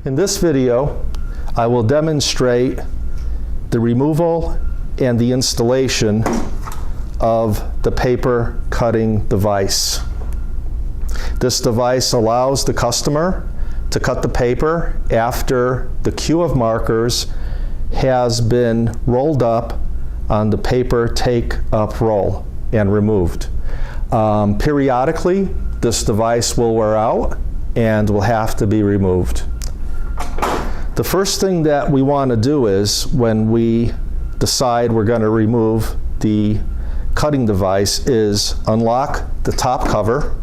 In this video, I will demonstrate the removal and the installation of the paper cutting device. This device allows the customer to cut the paper after the queue of markers has been rolled up on the paper take-up roll and removed. Periodically, this device will wear out and will have to be removed. The first thing that we want to do is, when we decide we're going to remove the cutting device, is unlock the top cover,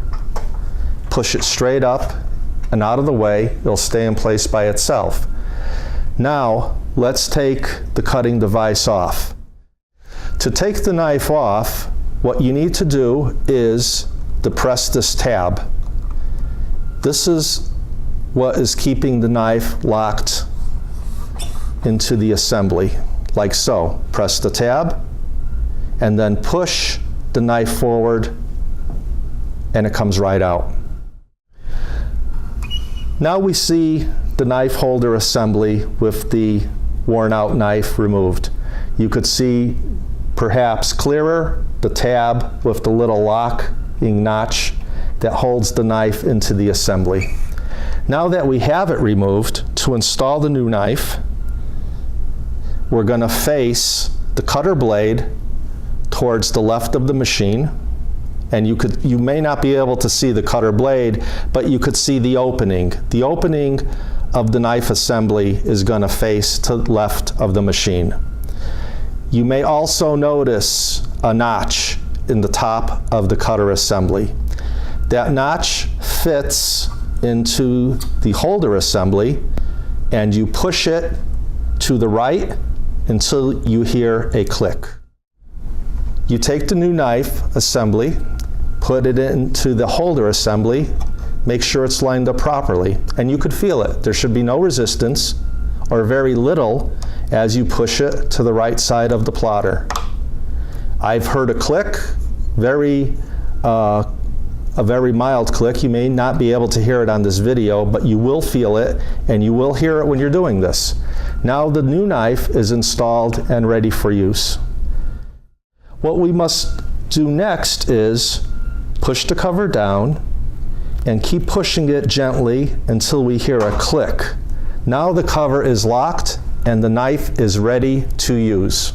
push it straight up and out of the way. It'll stay in place by itself. Now, let's take the cutting device off. To take the knife off, what you need to do is depress this tab. This is what is keeping the knife locked into the assembly, like so. Press the tab and then push the knife forward and it comes right out. Now we see the knife holder assembly with the worn out knife removed. You could see perhaps clearer the tab with the little locking notch that holds the knife into the assembly. Now that we have it removed, to install the new knife, we're going to face the cutter blade towards the left of the machine. And you may not be able to see the cutter blade, but you could see the opening. The opening of the knife assembly is going to face to the left of the machine. You may also notice a notch in the top of the cutter assembly. That notch fits into the holder assembly, and you push it to the right until you hear a click. You take the new knife assembly, put it into the holder assembly, make sure it's lined up properly, and you could feel it. There should be no resistance, or very little, as you push it to the right side of the plotter. I've heard a click, a very mild click. You may not be able to hear it on this video, but you will feel it, and you will hear it when you're doing this. Now the new knife is installed and ready for use. What we must do next is push the cover down and keep pushing it gently until we hear a click. Now the cover is locked and the knife is ready to use.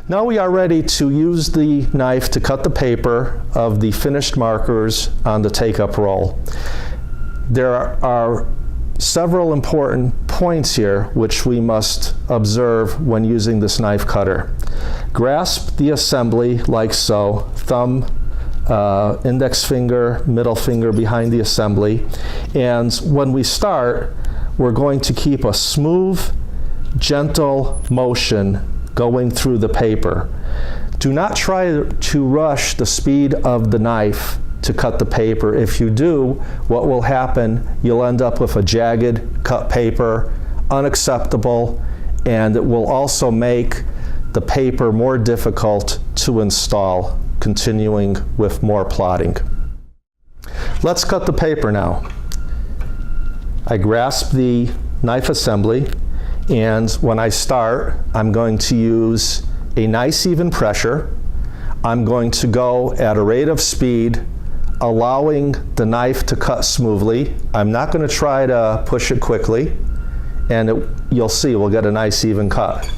Now we are ready to use the knife to cut the paper of the finished markers on the take-up roll. There are several important points here which we must observe when using this knife cutter. Grasp the assembly like so, thumb, index finger, middle finger behind the assembly, and when we start, we're going to keep a smooth, gentle motion going through the paper. Do not try to rush the speed of the knife to cut the paper. If you do, what will happen, you'll end up with a jagged cut paper, unacceptable, and it will also make the paper more difficult to install, continuing with more plotting. Let's cut the paper now. I grasp the knife assembly, and when I start, I'm going to use a nice even pressure. I'm going to go at a rate of speed, allowing the knife to cut smoothly. I'm not going to try to push it quickly, and you'll see we'll get a nice even cut.